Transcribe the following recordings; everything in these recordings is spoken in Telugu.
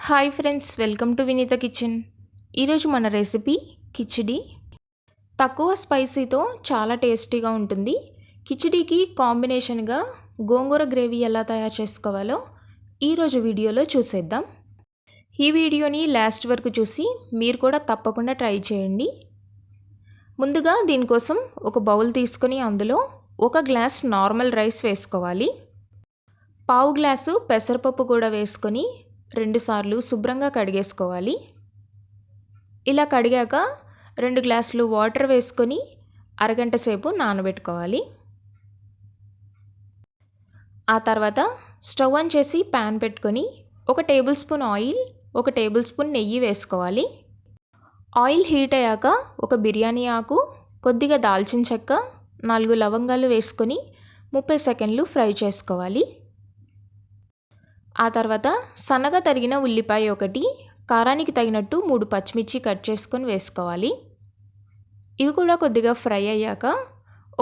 Hi friends, welcome to Vineeta kitchen. ఈరోజు మన రెసిపీ కిచిడి. తక్కువ స్పైసీతో చాలా టేస్టీగా ఉంటుంది. కిచిడికి కాంబినేషన్గా గోంగూర గ్రేవీ ఎలా తయారు చేసుకోవాలో ఈరోజు వీడియోలో చూసేద్దాం. ఈ వీడియోని లాస్ట్ వరకు చూసి మీరు కూడా తప్పకుండా ట్రై చేయండి. ముందుగా దీనికోసం ఒక బౌల్ తీసుకొని అందులో 1 గ్లాస్ నార్మల్ రైస్ వేసుకోవాలి. పావు గ్లాసు పెసరపప్పు కూడా వేసుకొని 2 సార్లు శుభ్రంగా కడిగేసుకోవాలి. ఇలా కడిగాక 2 గ్లాసులు వాటర్ వేసుకొని అరగంట సేపు నానబెట్టుకోవాలి. ఆ తర్వాత స్టవ్ ఆన్ చేసి ప్యాన్ పెట్టుకొని 1 table spoon oil, 1 table spoon నెయ్యి వేసుకోవాలి. ఆయిల్ హీట్ అయ్యాక 1 బిర్యానీ ఆకు, కొద్దిగా దాల్చిన చెక్క, 4 లవంగాలు వేసుకొని 30 సెకండ్లు ఫ్రై చేసుకోవాలి. ఆ తర్వాత సన్నగా తరిగిన ఉల్లిపాయ 1, కారానికి తగినట్టు 3 పచ్చిమిర్చి కట్ చేసుకొని వేసుకోవాలి. ఇవి కూడా కొద్దిగా ఫ్రై అయ్యాక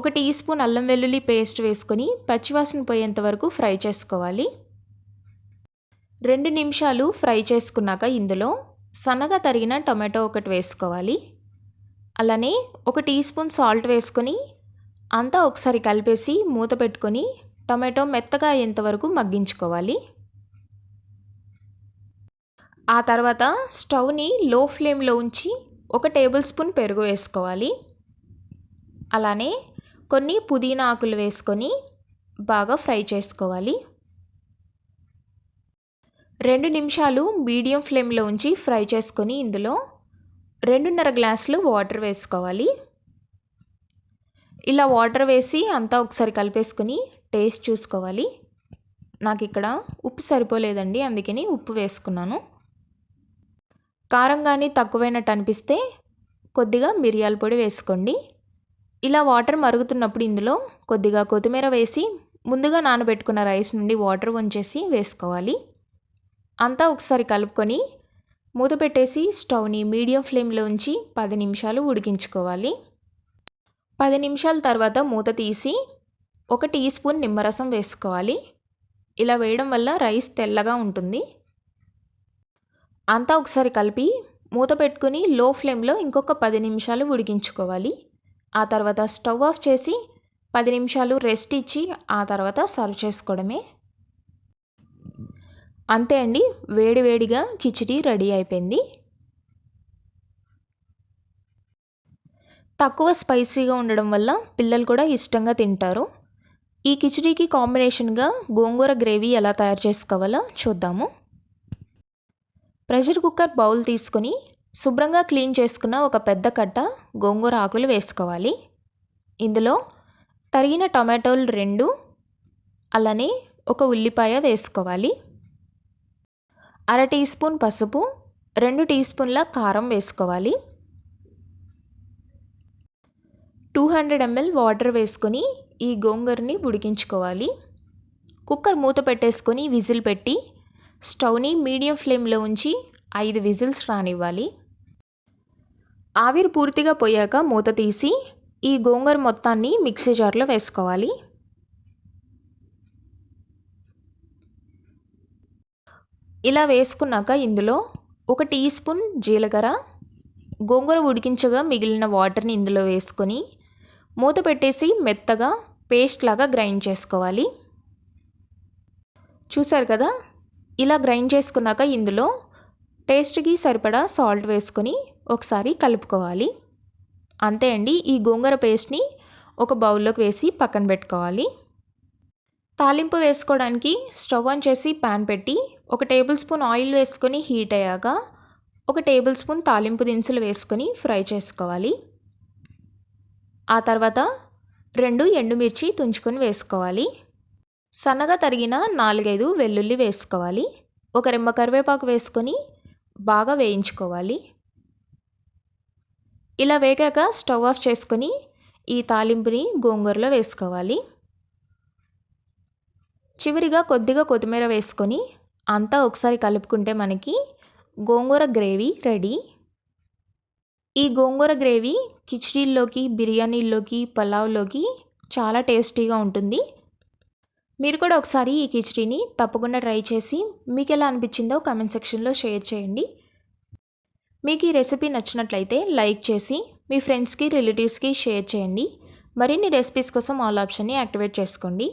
1 టీ స్పూన్ అల్లం వెల్లుల్లి పేస్ట్ వేసుకొని పచ్చివాసన పోయేంత వరకు ఫ్రై చేసుకోవాలి. 2 నిమిషాలు ఫ్రై చేసుకున్నాక ఇందులో సన్నగా తరిగిన టొమాటో 1 వేసుకోవాలి. అలానే 1 టీ స్పూన్ సాల్ట్ వేసుకొని అంతా ఒకసారి కలిపేసి మూత పెట్టుకొని టొమాటో మెత్తగా అయ్యేంత వరకు మగ్గించుకోవాలి. ఆ తర్వాత స్టవ్ని లో ఫ్లేమ్లో ఉంచి 1 టేబుల్ స్పూన్ పెరుగు వేసుకోవాలి. అలానే కొన్ని పుదీనా ఆకులు వేసుకొని బాగా ఫ్రై చేసుకోవాలి. 2 నిమిషాలు మీడియం ఫ్లేమ్లో ఉంచి ఫ్రై చేసుకొని ఇందులో 2.5 గ్లాసులు వాటర్ వేసుకోవాలి. ఇలా వాటర్ వేసి అంతా ఒకసారి కలిపేసుకొని టేస్ట్ చూసుకోవాలి. నాకు ఇక్కడ ఉప్పు సరిపోలేదండి, అందుకని ఉప్పు వేసుకున్నాను. కారం కానీ తక్కువైనట్టు అనిపిస్తే కొద్దిగా మిరియాల పొడి వేసుకోండి. ఇలా వాటర్ మరుగుతున్నప్పుడు ఇందులో కొద్దిగా కొత్తిమీర వేసి ముందుగా నానబెట్టుకున్న రైస్ నుండి వాటర్ వంచేసి వేసుకోవాలి. అంతా ఒకసారి కలుపుకొని మూత పెట్టేసి స్టవ్ని మీడియం ఫ్లేమ్లో ఉంచి 10 నిమిషాలు ఉడికించుకోవాలి. 10 నిమిషాల తర్వాత మూత తీసి 1 టీ స్పూన్ నిమ్మరసం వేసుకోవాలి. ఇలా వేయడం వల్ల రైస్ తెల్లగా ఉంటుంది. అంతా ఒకసారి కలిపి మూత పెట్టుకుని లో ఫ్లేమ్లో ఇంకొక 10 నిమిషాలు ఉడికించుకోవాలి. ఆ తర్వాత స్టవ్ ఆఫ్ చేసి 10 నిమిషాలు రెస్ట్ ఇచ్చి ఆ తర్వాత సర్వ్ చేసుకోవడమే. అంతే అండి, వేడివేడిగా కిచిడి రెడీ అయిపోయింది. తక్కువ స్పైసీగా ఉండడం వల్ల పిల్లలు కూడా ఇష్టంగా తింటారు. ఈ కిచిడికి కాంబినేషన్గా గోంగూర గ్రేవీ ఎలా తయారు చేసుకోవాలో చూద్దాము. ప్రెషర్ కుక్కర్ బౌల్ తీసుకొని శుభ్రంగా క్లీన్ చేసుకున్న ఒక పెద్ద కట్ట గోంగూర ఆకులు వేసుకోవాలి. ఇందులో తరిగిన టొమాటోలు 2, అలానే 1 ఉల్లిపాయ వేసుకోవాలి. 1/2 టీ స్పూన్ పసుపు, 2 టీ స్పూన్ల కారం వేసుకోవాలి. 200 ml వాటర్ వేసుకొని ఈ గోంగూరని ఉడికించుకోవాలి. కుక్కర్ మూత పెట్టేసుకొని విజిల్ పెట్టి స్టవ్ని మీడియం ఫ్లేమ్లో ఉంచి 5 విజిల్స్ రానివ్వాలి. ఆవిరి పూర్తిగా పోయాక మూత తీసి ఈ గోంగూర మొత్తాన్ని మిక్సీ జార్లో వేసుకోవాలి. ఇలా వేసుకున్నాక ఇందులో 1 టీ స్పూన్ జీలకర్ర, గోంగూర ఉడికించగా మిగిలిన వాటర్ని ఇందులో వేసుకొని మూత పెట్టేసి మెత్తగా పేస్ట్ లాగా గ్రైండ్ చేసుకోవాలి. చూసారు కదా, ఇలా గ్రైండ్ చేసుకున్నాక ఇందులో టేస్ట్కి సరిపడా సాల్ట్ వేసుకొని ఒకసారి కలుపుకోవాలి. అంతే అండి, ఈ గోంగూర పేస్ట్ని ఒక బౌల్లోకి వేసి పక్కన పెట్టుకోవాలి. తాలింపు వేసుకోవడానికి స్టవ్ ఆన్ చేసి ప్యాన్ పెట్టి 1 టేబుల్ స్పూన్ ఆయిల్ వేసుకొని హీట్ అయ్యాక 1 టేబుల్ స్పూన్ తాలింపు దినుసులు వేసుకొని ఫ్రై చేసుకోవాలి. ఆ తర్వాత 2 ఎండుమిర్చి తుంచుకొని వేసుకోవాలి. సన్నగా తరిగిన 4-5 వెల్లుల్లి వేసుకోవాలి. 1 రెమ్మ కరివేపాకు వేసుకొని బాగా వేయించుకోవాలి. ఇలా వేగాక స్టవ్ ఆఫ్ చేసుకొని ఈ తాలింపుని గోంగూరలో వేసుకోవాలి. చివరిగా కొద్దిగా కొత్తిమీర వేసుకొని అంతా ఒకసారి కలుపుకుంటే మనకి గోంగూర గ్రేవీ రెడీ. ఈ గోంగూర గ్రేవీ కిచిడీల్లోకి, బిర్యానీల్లోకి, పలావ్లోకి చాలా టేస్టీగా ఉంటుంది. మీరు కూడా ఒకసారి ఈ కిచిడీని తప్పకుండా ట్రై చేసి మీకు ఎలా అనిపించిందో కామెంట్ సెక్షన్లో షేర్ చేయండి. మీకు ఈ రెసిపీ నచ్చినట్లయితే లైక్ చేసి మీ ఫ్రెండ్స్కి రిలేటివ్స్కి షేర్ చేయండి. మరిన్ని రెసిపీస్ కోసం ఆల్ ఆప్షన్ని యాక్టివేట్ చేసుకోండి.